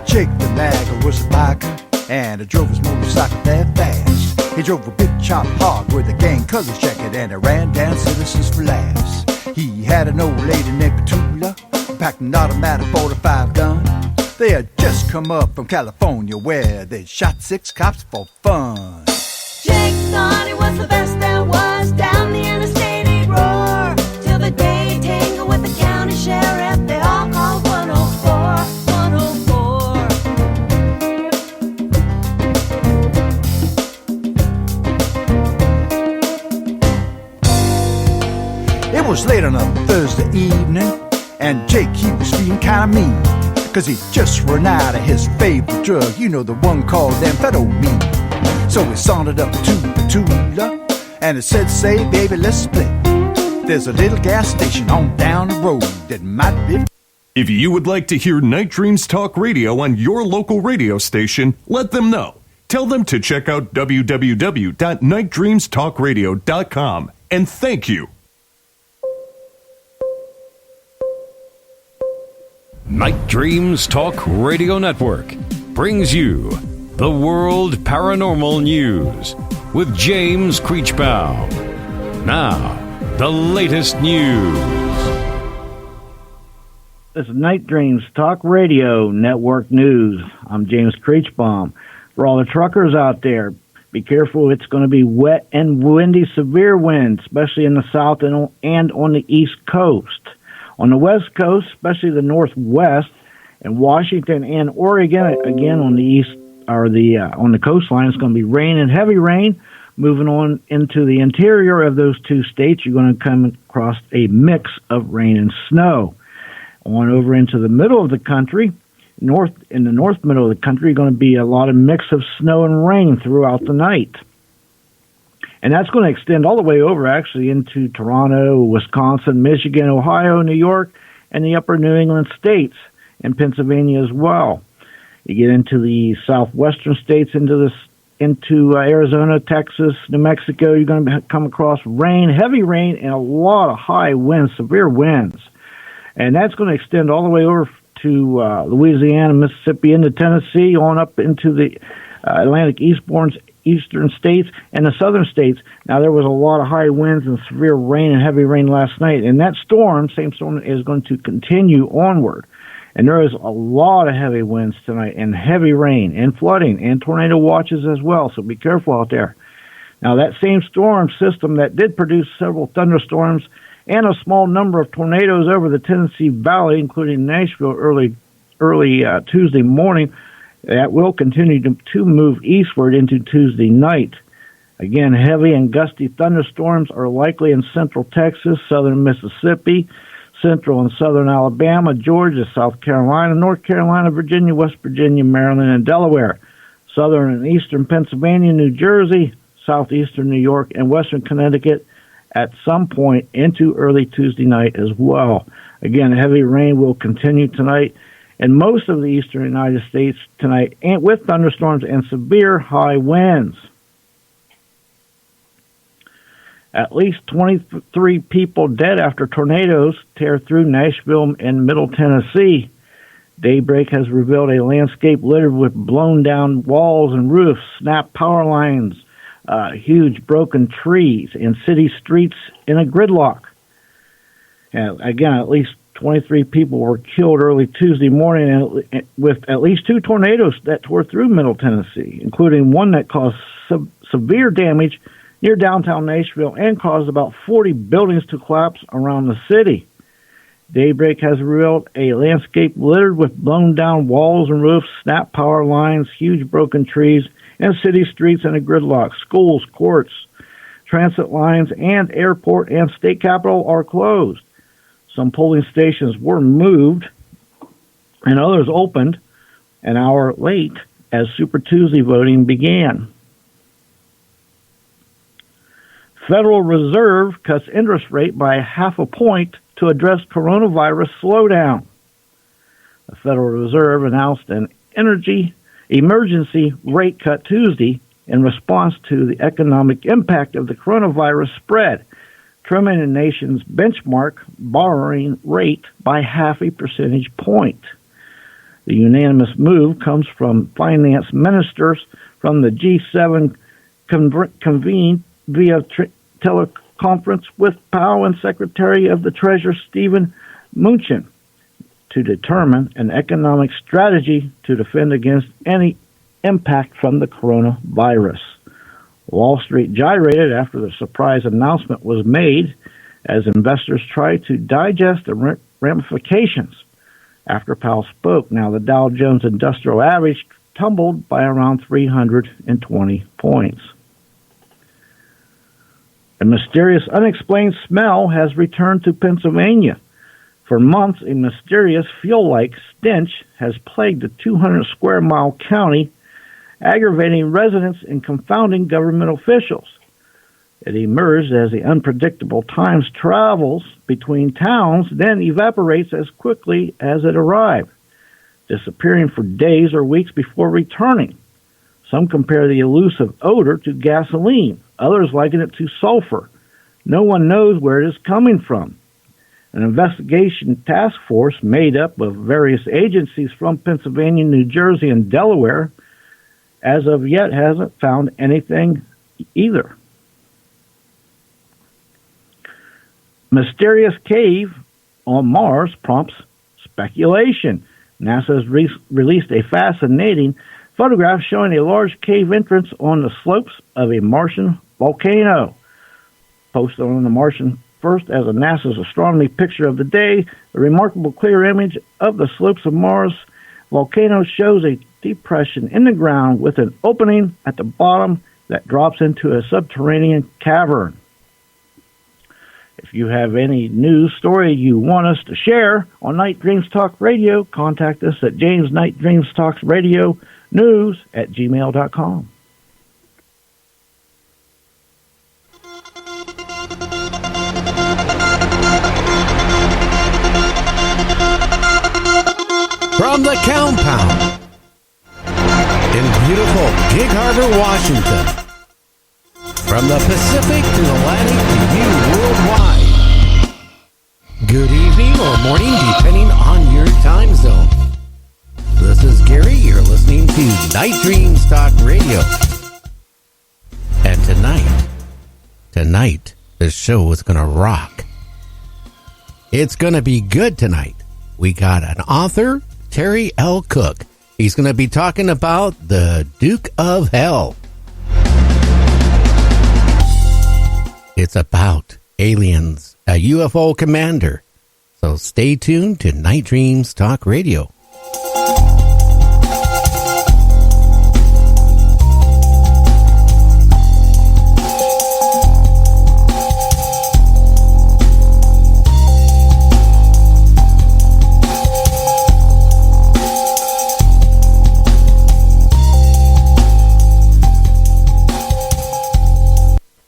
Jake the Nagger was a biker, and he drove his motorcycle that fast. He drove a big chop hog with a gang colors jacket, and he ran down citizens for laughs. He had an old lady named Petula, packed an automatic 45 gun. They had just come up from California, where they shot 6 cops for fun. Jake thought it was the best there was. Down the interstate he'd roar, till the day he tangled with the county sheriff. They all called 104, 104. It was late on a Thursday evening, and Jake, he was feeling kinda mean, 'cause he'd just run out of his favorite drug, you know, the one called amphetamine. So he sauntered up to Petula, and he said, say, baby, let's split. There's a little gas station on down the road that might be... If you would like to hear Night Dreams Talk Radio on your local radio station, let them know. Tell them to check out www.nightdreamstalkradio.com, and thank you. Night Dreams Talk Radio Network brings you the World Paranormal News with James Creechbaum. Now, the latest news. This is Night Dreams Talk Radio Network News. I'm James Creechbaum. For all the truckers out there, be careful. It's going to be wet and windy, severe winds, especially in the south and on the east coast. On the west coast, especially the northwest, and Washington and Oregon, again on the east or on the coastline, it's going to be rain and heavy rain. Moving on into the interior of those two states, you're going to come across a mix of rain and snow. On over into the middle of the country, in the north middle of the country, going to be a lot of mix of snow and rain throughout the night. And that's going to extend all the way over, actually, into Toronto, Wisconsin, Michigan, Ohio, New York, and the upper New England states, and Pennsylvania as well. You get into the southwestern states, into Arizona, Texas, New Mexico, you're going to come across rain, heavy rain, and a lot of high winds, severe winds. And that's going to extend all the way over to Louisiana, Mississippi, into Tennessee, on up into the Atlantic eastern states and the southern states. Now, there was a lot of high winds and severe rain and heavy rain last night, and that same storm is going to continue onward. And there is a lot of heavy winds tonight and heavy rain and flooding and tornado watches as well, so be careful out there. Now, that same storm system that did produce several thunderstorms and a small number of tornadoes over the Tennessee Valley, including Nashville early Tuesday morning, that will continue to move eastward into Tuesday night. Again, heavy and gusty thunderstorms are likely in central Texas, southern Mississippi, central and southern Alabama, Georgia, South Carolina, North Carolina, Virginia, West Virginia, Maryland, and Delaware, southern and eastern Pennsylvania, New Jersey, southeastern New York, and western Connecticut at some point into early Tuesday night as well. Again, heavy rain will continue tonight in most of the eastern United States tonight, and with thunderstorms and severe high winds. At least 23 people dead after tornadoes tear through Nashville and Middle Tennessee. Daybreak has revealed a landscape littered with blown down walls and roofs, snapped power lines, huge broken trees, and city streets in a gridlock. And again, at least 23 people were killed early Tuesday morning with at least 2 tornadoes that tore through Middle Tennessee, including one that caused severe damage near downtown Nashville and caused about 40 buildings to collapse around the city. Daybreak has revealed a landscape littered with blown down walls and roofs, snapped power lines, huge broken trees, and city streets in a gridlock. Schools, courts, transit lines, and airport and state capitol are closed. Some polling stations were moved and others opened an hour late as Super Tuesday voting began. Federal Reserve cuts interest rate by 0.5 point to address coronavirus slowdown. The Federal Reserve announced an emergency rate cut Tuesday in response to the economic impact of the coronavirus spread, trimming the nation's benchmark borrowing rate by 0.5 percentage point. The unanimous move comes from finance ministers from the G7 convened via teleconference with Powell and Secretary of the Treasury Stephen Mnuchin to determine an economic strategy to defend against any impact from the coronavirus. Wall Street gyrated after the surprise announcement was made as investors tried to digest the ramifications after Powell spoke. Now, the Dow Jones Industrial Average tumbled by around 320 points. A mysterious, unexplained smell has returned to Pennsylvania. For months, a mysterious fuel-like stench has plagued the 200-square-mile county, aggravating residents and confounding government officials. It emerged as the unpredictable times travels between towns, then evaporates as quickly as it arrived, disappearing for days or weeks before returning. Some compare the elusive odor to gasoline. Others liken it to sulfur. No one knows where it is coming from. An investigation task force made up of various agencies from Pennsylvania, New Jersey, and Delaware as of yet hasn't found anything either. Mysterious cave on Mars prompts speculation. NASA has released a fascinating photograph showing a large cave entrance on the slopes of a Martian volcano. Posted on the Martian First as a NASA's astronomy picture of the day, the remarkable clear image of the slopes of Mars volcano shows a depression in the ground with an opening at the bottom that drops into a subterranean cavern. If you have any news story you want us to share on Night Dreams Talk Radio, contact us at James Night Dreams Talks Radio News at gmail.com. From the compound in beautiful Gig Harbor, Washington. From the Pacific to Atlantic to you worldwide. Good evening or morning, depending on your time zone. This is Gary. You're listening to Night Dreams Talk Radio. And tonight, this show is going to rock. It's going to be good tonight. We got an author, Terry L. Cook. He's going to be talking about the Duke of Hell. It's about aliens, a UFO commander. So stay tuned to Night Dreams Talk Radio.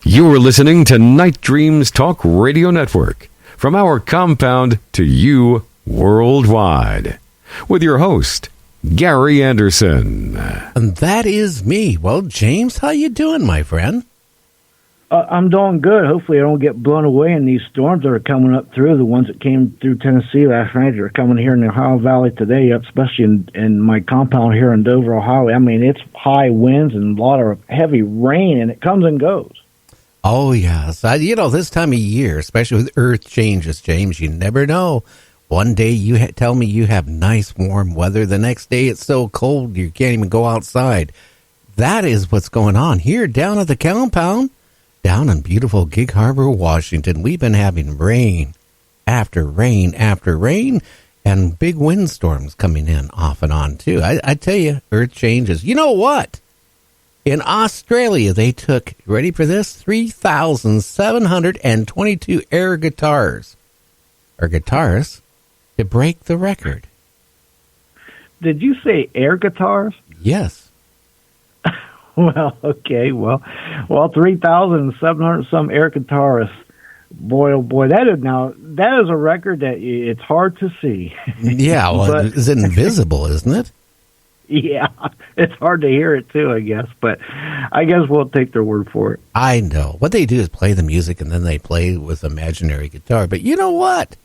You're listening to Night Dreams Talk Radio Network, from our compound to you worldwide, with your host, Gary Anderson. And that is me. Well, James, how you doing, my friend? I'm doing good. Hopefully I don't get blown away in these storms that are coming up through. The ones that came through Tennessee last night are coming here in the Ohio Valley today, especially in my compound here in Dover, Ohio. I mean, it's high winds and a lot of heavy rain, and it comes and goes. Oh, yes. This time of year, especially with earth changes, James, you never know. One day you tell me you have nice warm weather. The next day it's so cold you can't even go outside. That is what's going on here down at the compound, down in beautiful Gig Harbor, Washington. We've been having rain after rain after rain, and big windstorms coming in off and on, too. I tell you, earth changes. You know what? In Australia, they took, ready for this, 3,722 air guitars, or guitarists, to break the record. Did you say air guitars? Yes. Well, okay, well, 3,700 some air guitarists. Boy, oh boy, that is a record that it's hard to see. Yeah, well, it's invisible, isn't it? Yeah, it's hard to hear it too, I guess, but I guess we'll take their word for it. I know. What they do is play the music and then they play with imaginary guitar. But you know what?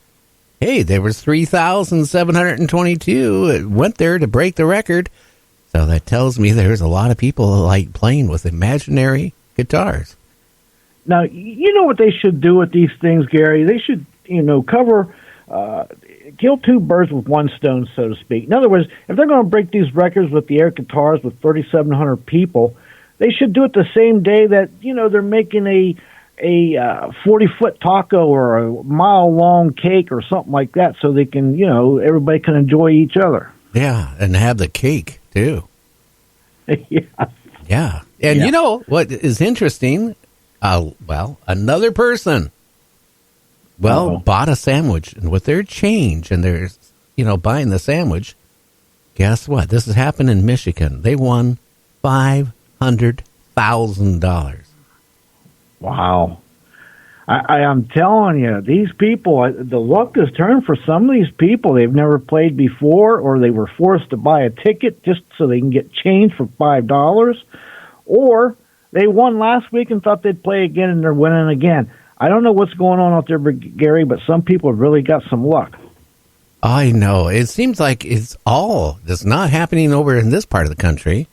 hey, there was 3,722. It went there to break the record. So that tells me there's a lot of people like playing with imaginary guitars. Now, you know what they should do with these things, Gary? They should, kill two birds with one stone, so to speak. In other words, if they're going to break these records with the air guitars with 3,700 people, they should do it the same day that, they're making a 40-foot taco or a mile-long cake or something like that so they can, everybody can enjoy each other. Yeah, and have the cake, too. Yeah. Yeah. And you know what is interesting? Another person, bought a sandwich. And with their change and they're, buying the sandwich, guess what? This has happened in Michigan. They won $500,000. Wow. I'm telling you, these people, the luck has turned for some of these people. They've never played before, or they were forced to buy a ticket just so they can get change for $5, or they won last week and thought they'd play again, and they're winning again. I don't know what's going on out there, Gary, but some people have really got some luck. I know. It seems like it's not happening over in this part of the country.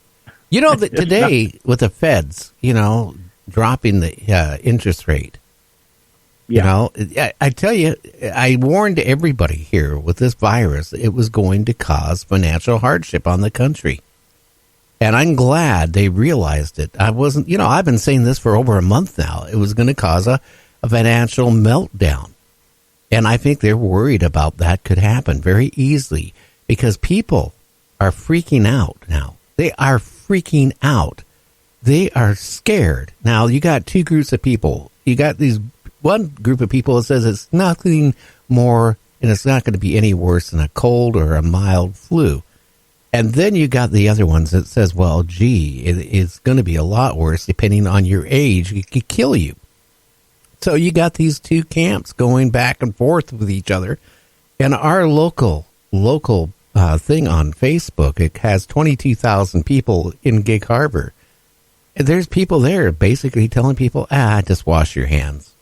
That today with the feds, dropping the interest rate. I tell you, I warned everybody here with this virus, it was going to cause financial hardship on the country. And I'm glad they realized it. I've been saying this for over a month now. It was going to cause a financial meltdown. And I think they're worried about that could happen very easily because people are freaking out now. They are freaking out. They are scared. Now, you got two groups of people. You got one group of people that says it's nothing more and it's not going to be any worse than a cold or a mild flu. And then you got the other ones that says, well, gee, it's going to be a lot worse depending on your age. It could kill you. So you got these two camps going back and forth with each other. And our local thing on Facebook, it has 22,000 people in Gig Harbor. And there's people there basically telling people, just wash your hands.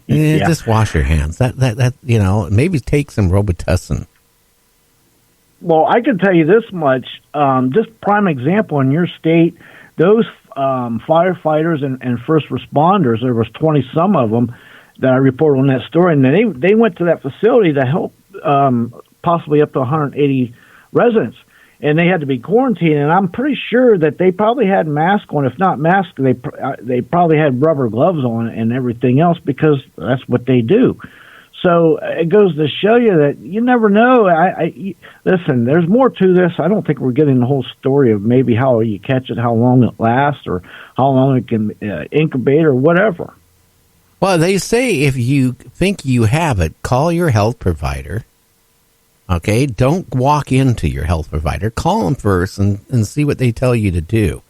Just wash your hands. That maybe take some Robitussin. Well, I can tell you this much. Just prime example in your state, those firefighters and first responders, there was 20 some of them that I reported on that story, and they went to that facility to help possibly up to 180 residents, and they had to be quarantined. And I'm pretty sure that they probably had masks on. If not masks, they probably had rubber gloves on and everything else because that's what they do. So it goes to show you that you never know. Listen, there's more to this. I don't think we're getting the whole story of maybe how you catch it, how long it lasts, or how long it can incubate or whatever. Well, they say if you think you have it, call your health provider. Okay, don't walk into your health provider. Call them first and see what they tell you to do.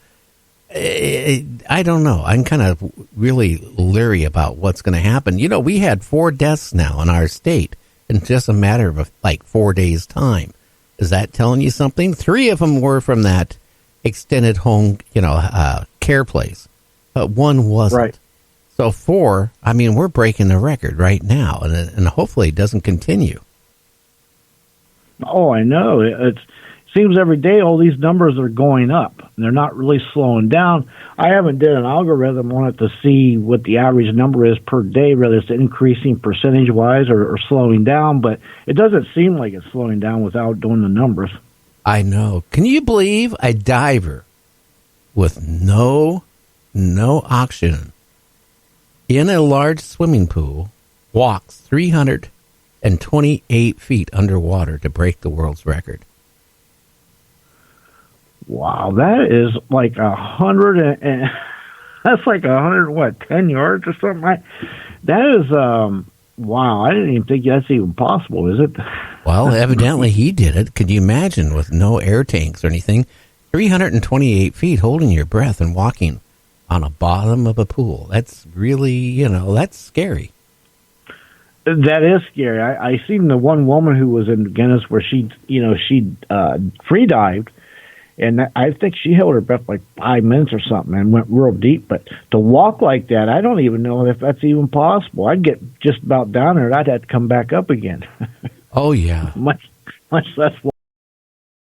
I don't know. I'm kind of really leery about what's going to happen. We had 4 deaths now in our state in just a matter of 4 days' time. Is that telling you something? 3 of them were from that extended home, care place, but 1 wasn't. Right. So 4, we're breaking the record right now, and hopefully it doesn't continue. Oh, I know. It seems every day all these numbers are going up. They're not really slowing down. I haven't did an algorithm on it to see what the average number is per day, whether it's increasing percentage-wise or slowing down, but it doesn't seem like it's slowing down without doing the numbers. I know. Can you believe a diver with no oxygen in a large swimming pool walks 328 feet underwater to break the world's record? Wow, that is like 100 and that's like 10 yards or something like that. Is wow, I didn't even think that's even possible, is it? Well, evidently he did it. Could you imagine with no air tanks or anything? 328 feet holding your breath and walking on the bottom of a pool. That's really, that's scary. That is scary. I seen the one woman who was in Guinness where she free dived. And I think she held her breath like 5 minutes or something and went real deep. But to walk like that, I don't even know if that's even possible. I'd get just about down there and I'd have to come back up again. Oh, yeah. much less